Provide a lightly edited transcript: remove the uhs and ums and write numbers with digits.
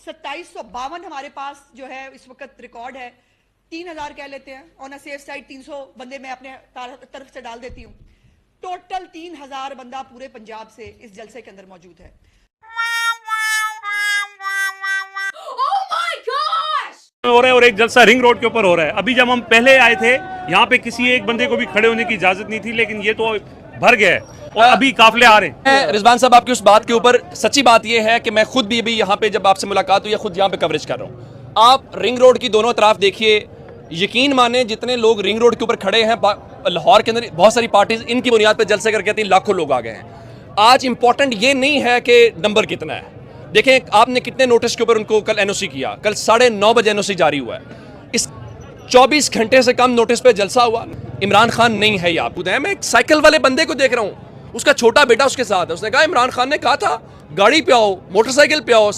2752 हमारे पास जो है इस वक्त रिकॉर्ड है। 3000 कह लेते हैं, ऑन अ सेफ साइड 300 बंदे मैं अपने तरफ से डाल देती हूँ। टोटल 3000 बंदा पूरे पंजाब से इस जलसे के अंदर मौजूद है। हो रहा है और एक जलसा रिंग रोड के ऊपर हो रहा है। अभी जब हम पहले आए थे यहाँ पे किसी एक बंदे को भी खड़े होने की इजाजत नहीं थी, लेकिन ये तो भर गया है और अभी काफिले आ रहे हैं। रिजवान साहब, आपकी उस बात के ऊपर सच्ची बात यह है कि मैं खुद भी अभी यहाँ पे जब आपसे मुलाकात हुई, खुद यहाँ पे कवरेज कर रहा हूँ। आप रिंग रोड की दोनों तरफ देखिए, यकीन माने जितने लोग रिंग रोड के ऊपर खड़े हैं, लाहौर के अंदर बहुत सारी पार्टीज इनकी बुनियाद पर जलसे करके कहती हैं लाखों लोग आ गए हैं। आज इंपॉर्टेंट ये नहीं है कि नंबर कितना है। देखें आपने कितने नोटिस के ऊपर उनको कल एनओसी किया, कल 9:30 बजे एनओसी जारी हुआ है। इस 24 घंटे से कम नोटिस पे जलसा हुआ। इमरान खान नहीं है, ये आप खुद हैं। मैं एक साइकिल वाले बंदे को देख रहा हूँ, उसका छोटा बेटा उसके साथ है। उसने कहा इमरान खान ने कहा था गाड़ी पे आओ, मोटरसाइकिल पे आओ।